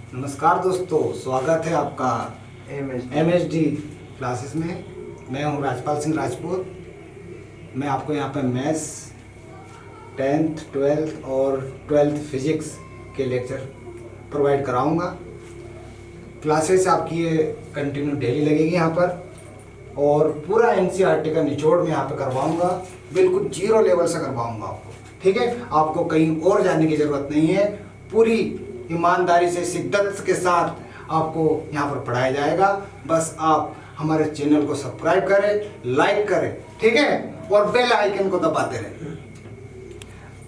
नमस्कार दोस्तों, स्वागत है आपका MSD क्लासेस में। मैं हूं राजपाल सिंह राजपूत। मैं आपको यहां पे मैथ्स 10th 12th और 12th फिजिक्स के लेक्चर प्रोवाइड कराऊंगा। क्लासेस आपकी ये कंटिन्यू डेली लगेगी यहाँ पर, और पूरा NCERT का निचोड़ में यहाँ पे करवाऊंगा। बिल्कुल 0 लेवल से करवाऊंगा आपको, ठीक है। आपको कहीं और जाने की ज़रूरत नहीं है। पूरी ईमानदारी से, शिद्दत के साथ आपको यहाँ पर पढ़ाया जाएगा। बस आप हमारे चैनल को सब्सक्राइब करें, लाइक करें, ठीक है, और बेल आइकन को दबाते रहें।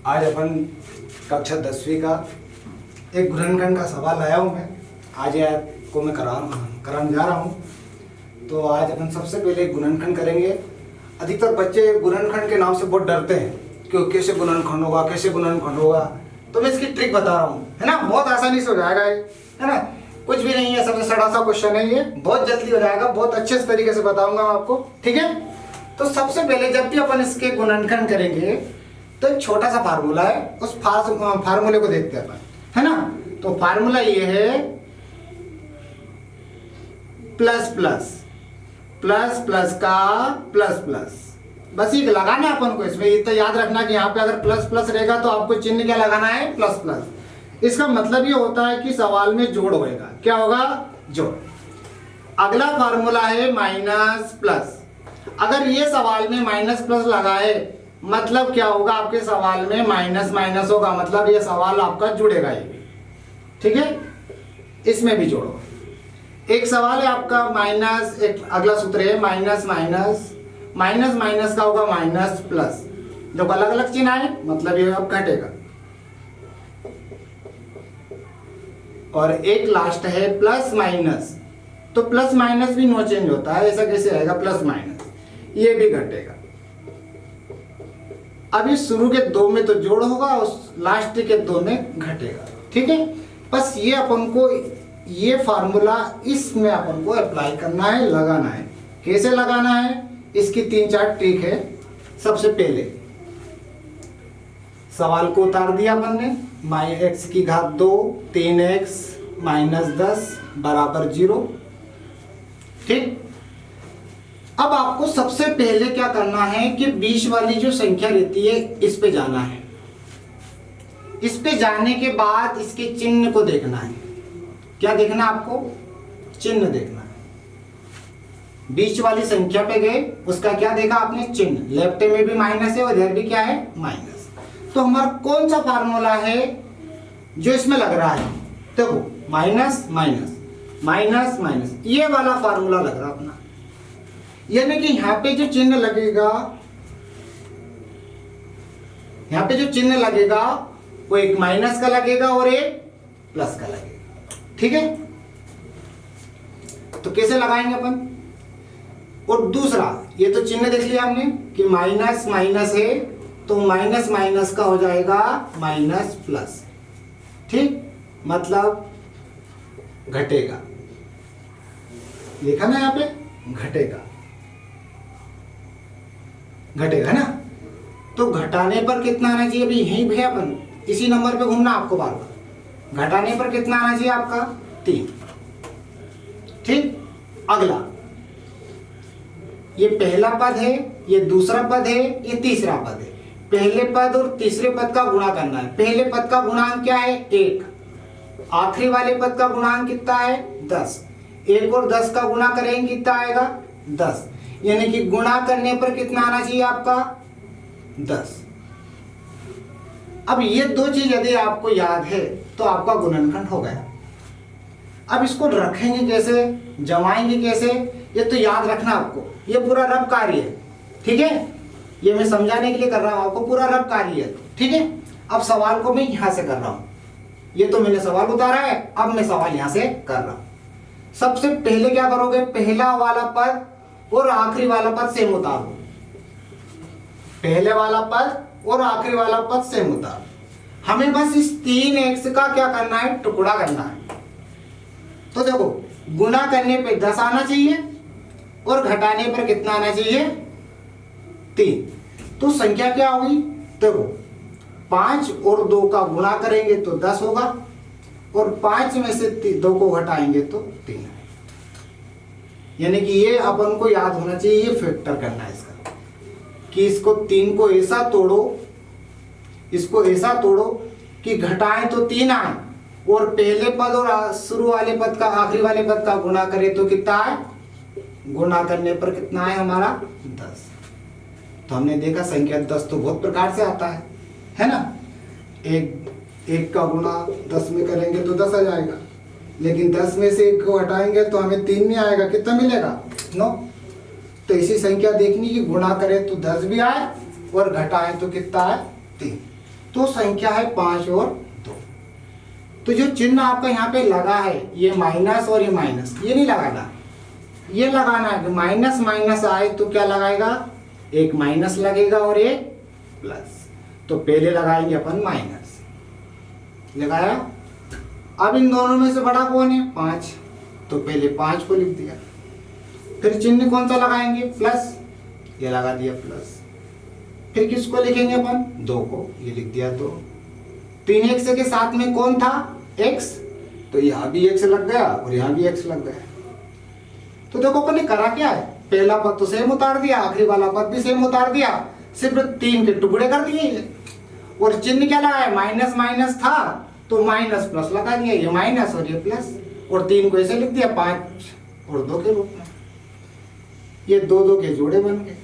आज अपन कक्षा 10वीं का एक गुणनखंड का सवाल लाया हूँ मैं। आज आपको मैं कराने जा रहा हूँ। तो आज अपन सबसे पहले गुणनखंड करेंगे। अधिकतर बच्चे गुणनखंड के नाम से बहुत डरते हैं कि कैसे गुणनखंड होगा, कैसे गुणनखंड होगा। तो मैं इसकी ट्रिक बता रहा हूँ, है ना। बहुत आसानी से हो जाएगा ये, है ना। कुछ भी नहीं है, सबसे सड़ा सा क्वेश्चन है ये। बहुत जल्दी हो जाएगा, बहुत अच्छे तरीके से बताऊंगा मैं आपको, ठीक है। तो सबसे पहले जब भी अपन इसके गुणनखंड करेंगे तो एक छोटा सा फार्मूला है, उस फार्मूले को देखते हैं अपन, है ना। तो फार्मूला ये है प्लस प्लस प्लस प्लस का प्लस प्लस। बस ये लगाना है अपन को इसमें। ये तो याद रखना कि यहाँ पे अगर प्लस प्लस रहेगा तो आपको चिन्ह क्या लगाना है, प्लस प्लस। इसका मतलब ये होता है कि सवाल में जोड़ होएगा। क्या होगा, जोड़। अगला फार्मूला है माइनस प्लस। अगर ये सवाल में माइनस प्लस लगाए मतलब क्या होगा, आपके सवाल में माइनस माइनस होगा, मतलब ये सवाल आपका जुड़ेगा ये भी, ठीक है। इसमें भी जोड़ो। एक सवाल है आपका माइनस, एक अगला सूत्र है माइनस माइनस माइनस माइनस का होगा माइनस प्लस। जब अलग अलग चिन्ह आए मतलब ये अब घटेगा। और एक लास्ट है प्लस माइनस। तो प्लस माइनस भी नो चेंज होता है, ऐसा कैसे आएगा प्लस माइनस, ये भी घटेगा। अभी शुरू के 2 में तो जोड़ होगा, उस लास्ट के 2 में घटेगा, ठीक है। बस ये अपन को ये फार्मूला इसमें अपन को अप्लाई करना है, लगाना है। कैसे लगाना है, इसकी 3-4 ट्रिक है। सबसे पहले सवाल को उतार दिया अपन ने, x की घात 2 3x माइनस 10 बराबर 0, ठीक। अब आपको सबसे पहले क्या करना है कि बीच वाली जो संख्या रहती है इस पे जाना है। इस पे जाने के बाद इसके चिन्ह को देखना है। क्या देखना है आपको, चिन्ह देखना है। बीच वाली संख्या पे गए, उसका क्या देखा आपने, चिन्ह। लेफ्ट में भी माइनस है और इधर भी क्या है, माइनस। तो हमारा कौन सा फार्मूला है जो इसमें लग रहा है, देखो माइनस माइनस माइनस माइनस, ये वाला फार्मूला लग रहा है अपना। यानी कि यहाँ पे जो चिन्ह लगेगा, यहाँ पे जो चिन्ह लगेगा वो एक माइनस का लगेगा और एक प्लस का लगेगा, ठीक है। तो कैसे लगाएंगे अपन। और दूसरा, ये तो चिन्ह देख लिया हमने कि माइनस माइनस है, तो माइनस माइनस का हो जाएगा माइनस प्लस, ठीक, मतलब घटेगा। लिखा ना यहाँ पे, घटेगा, घटेगा ना। तो घटाने पर कितना आना चाहिए, अभी यहीं भैया अपन इसी नंबर पे घूमना आपको बार बार। घटाने पर कितना आना चाहिए आपका, 3, ठीक। अगला, ये पहला पद है, ये दूसरा पद है, ये तीसरा पद है। पहले पद और तीसरे पद का गुणा करना है। पहले पद का गुणांक क्या है, 1। आखिरी वाले पद का गुणांक कितना है, 10। 1 और 10 का गुणा करेंगे कितना आएगा, 10। यानी कि गुणा करने पर कितना आना चाहिए आपका, 10। अब ये 2 चीज यदि आपको याद है तो आपका गुणनखंड हो गया। अब इसको रखेंगे कैसे, जमाएंगे कैसे, ये तो याद रखना आपको। ये पूरा रब कार्य है, ठीक है। ये मैं समझाने के लिए कर रहा हूं आपको, पूरा रब कार्य है, ठीक है। अब सवाल को मैं यहां से कर रहा हूं। ये तो मैंने सवाल उतारा है, अब मैं सवाल यहां से कर रहा हूं। सबसे पहले क्या करोगे, पहला वाला पद और आखिरी वाला पद सेम उतारो। पहले वाला पद और आखिरी वाला पद सेम उतारो। हमें बस इस 3x का क्या करना है, टुकड़ा करना है। तो देखो, गुणा करने पे 10 आना चाहिए और घटाने पर कितना आना चाहिए, 3। तो संख्या क्या होगी, देखो 5 और 2 का गुणा करेंगे तो 10 होगा, और 5 में से 2 को घटाएंगे तो 3 आएगा। यानी कि ये अपन को याद होना चाहिए, ये फैक्टर करना है इसका, कि इसको 3 को ऐसा तोड़ो, इसको ऐसा तोड़ो कि घटाएं तो 3 आए, और पहले पद और शुरू वाले पद का आखिरी वाले पद का गुणा करें तो कितना आए, गुणा करने पर कितना है हमारा 10। तो हमने देखा संख्या 10 तो बहुत प्रकार से आता है ना। एक का गुणा 10 में करेंगे तो 10 आ जाएगा, लेकिन 10 में से 1 को हटाएंगे तो हमें 3 नहीं आएगा, कितना मिलेगा 9। तो ऐसी संख्या देखनी कि गुणा करें तो 10 भी आए और घटाएं तो कितना है 3। तो संख्या है 5 और 2। तो जो चिन्ह आपका यहाँ पे लगा है, ये माइनस और ये माइनस, ये नहीं लगाना, ये लगाना है कि माइनस माइनस आए तो क्या लगाएगा, एक माइनस लगेगा और एक प्लस। तो पहले लगाएंगे अपन माइनस, लगाया। अब इन दोनों में से बड़ा कौन है 5, तो पहले 5 को लिख दिया। फिर चिन्ह कौन सा लगाएंगे, प्लस, ये लगा दिया प्लस। फिर किसको लिखेंगे अपन, 2 को, ये लिख दिया 2। 3 x के साथ में कौन था x, तो यहाँ भी x लग गया और यहाँ भी x लग गया। तो देखो अपन ने करा क्या है, पहला पद तो सेम उतार दिया, आखिरी वाला पद भी सेम उतार दिया, सिर्फ 3 के टुकड़े कर दिए। और चिन्ह क्या लगा है, माइनस माइनस था तो माइनस प्लस लगा दिया, ये माइनस और ये प्लस, और 3 को ऐसे लिख दिया 5 और 2 के रूप में। ये 2 के जोड़े बन गए।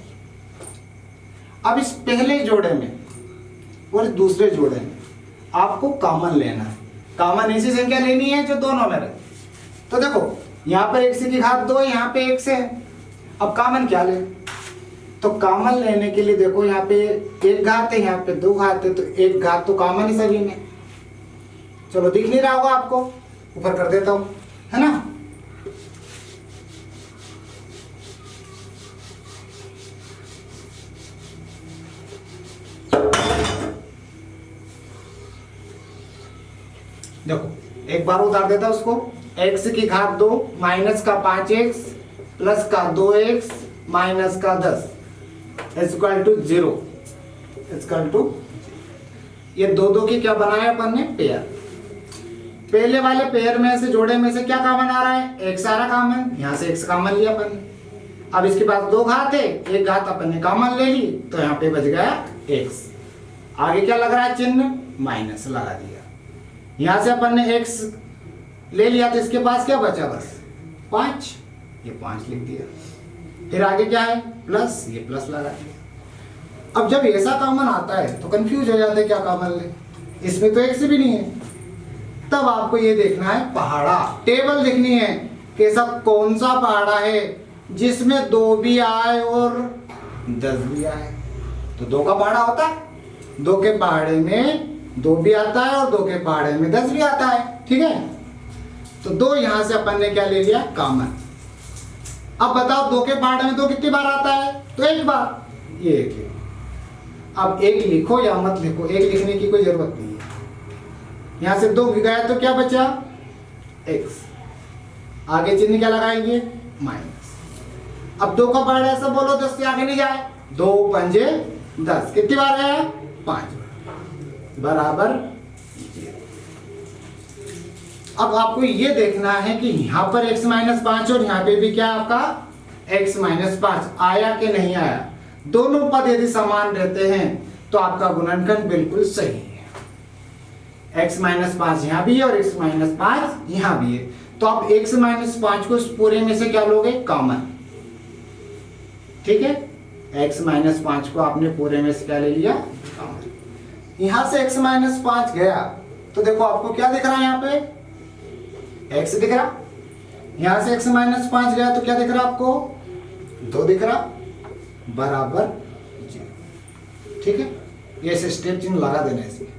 अब इस पहले जोड़े में और दूसरे जोड़े में आपको कॉमन लेना है। कॉमन ऐसी संख्या लेनी है जो दोनों में रहे। तो देखो यहाँ पर x की घात 2 है, यहाँ पे x है। अब कॉमन क्या ले, तो कॉमन लेने के लिए देखो यहाँ पे 1 घात है, यहाँ पे 2 घात है, तो 1 घात तो कॉमन है सभी में। चलो दिख नहीं रहा होगा आपको, ऊपर कर देता हूं, है ना। देखो एक बार उतार देता उसको, x की घात 2 माइनस का 5x प्लस का 2x माइनस का 10 इक्वल टू 0 इक्वल टू, ये 2 की क्या बनाया अपन ने, पेयर। पहले वाले पेयर में से जोड़े में से क्या कॉमन आ रहा है, x आ रहा कॉमन, यहाँ से x कॉमन लिया अपन ने। अब इसके पास 2 घात है, 1 घात अपन ने कॉमन ले ली, तो यहाँ पे बच गया x। आगे क्या लग रहा है चिन्ह, माइनस लगा दिया। यहाँ से अपन ने x ले लिया तो इसके पास क्या बचा, बस 5, ये 5 लिख दिया। फिर आगे क्या है, प्लस, ये प्लस लगा दिया। अब जब ऐसा कॉमन आता है तो कंफ्यूज हो जाते हैं क्या कॉमन ले, इसमें तो x भी नहीं है। तब आपको ये देखना है पहाड़ा, टेबल देखनी है कि ऐसा कौन सा पहाड़ा है जिसमें 2 भी आए और 10 भी आए। तो 2 का पहाड़ा होता है, 2 के पहाड़े में 2 भी आता है और 2 के पहाड़े में 10 भी आता है, ठीक है। तो 2 यहां से अपन ने क्या ले लिया, कॉमन। अब बताओ 2 के पहाड़े में 2 कितनी बार आता है, तो 1 बार, ये 1 है। अब 1 लिखो या मत लिखो, 1 लिखने की कोई जरूरत नहीं है। यहां से 2 गया तो क्या बचा, x। आगे चिन्ह क्या लगाएंगे, माइनस। अब 2 का पहाड़ा ऐसा बोलो 10 से आगे नहीं जाए, 2 पंजे 10, कितनी बार गया, 5 बराबर 0। अब आपको ये देखना है कि यहां पर x माइनस 5 और यहां पे भी क्या आपका x माइनस 5 आया कि नहीं आया। दोनों पद यदि समान रहते हैं तो आपका गुणनखंड बिल्कुल सही है। x माइनस 5 यहां भी है और x माइनस 5 यहां भी है, तो आप x माइनस 5 को इस पूरे में से क्या लोगे, कॉमन, ठीक है। x माइनस 5 को आपने पूरे में से क्या ले लिया, कॉमन। यहां से x माइनस 5 गया तो देखो आपको क्या दिख रहा है, यहाँ पे x दिख रहा। यहां से x माइनस 5 गया तो क्या दिख रहा आपको, 2 दिख रहा, बराबर 0, ठीक है। ये ऐसे स्टेप चिन्ह लगा देना है इसमें।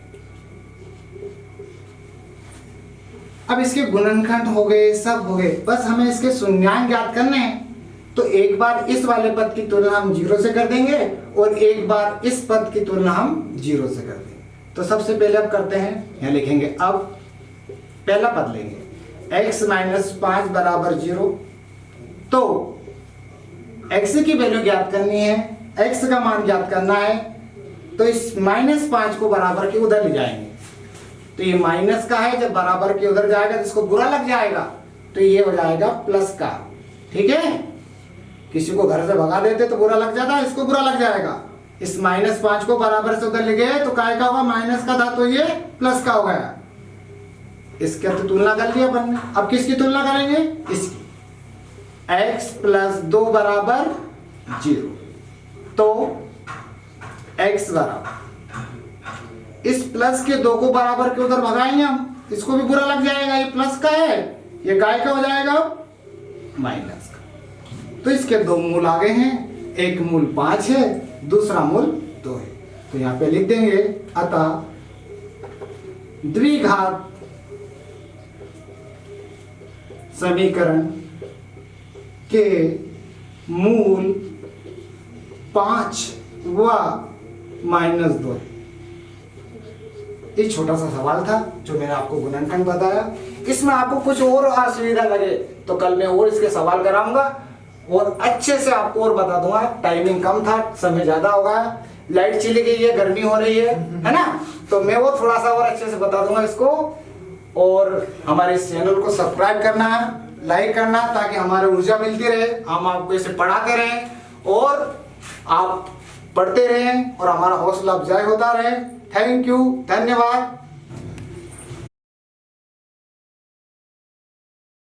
अब इसके गुणनखंड हो गए, सब हो गए, बस हमें इसके शून्यांक ज्ञात करने हैं। तो एक बार इस वाले पद की तुलना हम 0 से कर देंगे और एक बार इस पद की तुलना हम 0 से कर देंगे। तो सबसे पहले अब करते हैं, यहाँ लिखेंगे, अब पहला पद लेंगे x माइनस 5 बराबर 0। तो x की वैल्यू ज्ञात करनी है, x का मान ज्ञात करना है, तो इस माइनस 5 को बराबर के उधर ले जाएंगे, तो ये माइनस का है, जब बराबर के उधर जाएगा जिसको बुरा लग जाएगा तो ये हो जाएगा प्लस का। ठीक है, किसी को घर से भगा देते तो बुरा लग जाता, इसको बुरा लग जाएगा। इस -5 को बराबर से उधर ले गए तो काय का होगा, माइनस का था तो ये प्लस का हो गया। इसके तो तुलना कर लिया अपन ने। अब किसकी तुलना करेंगे, इसकी। x + 2 = 0, तो x बराबर इस प्लस के 2 को बराबर के उधर भगाएंगे हम, इसको भी बुरा लग जाएगा, ये प्लस का है, ये काय का हो जाएगा, माइनस का। तो इसके 2 मूल आ गए हैं, एक मूल 5 है, दूसरा मूल 2 है। तो यहां पे लिख देंगे, अतः द्विघात समीकरण के मूल 5 व -2 है। ये छोटा सा सवाल था जो मैंने आपको गुणनखंड बताया। इसमें आपको कुछ और असुविधा लगे तो कल मैं और इसके सवाल कराऊंगा और अच्छे से आपको और बता दूंगा। टाइमिंग कम था, समय ज्यादा होगा, लाइट चली गई है, गर्मी हो रही है ना, तो मैं वो थोड़ा सा और अच्छे से बता दूंगा इसको। और हमारे इस चैनल को सब्सक्राइब करना, लाइक करना, ताकि हमारे ऊर्जा मिलती रहे, हम आपको इसे पढ़ाते रहें और आप पढ़ते रहें और हमारा हौसला अफजाई होता रहे। थैंक यू, धन्यवाद।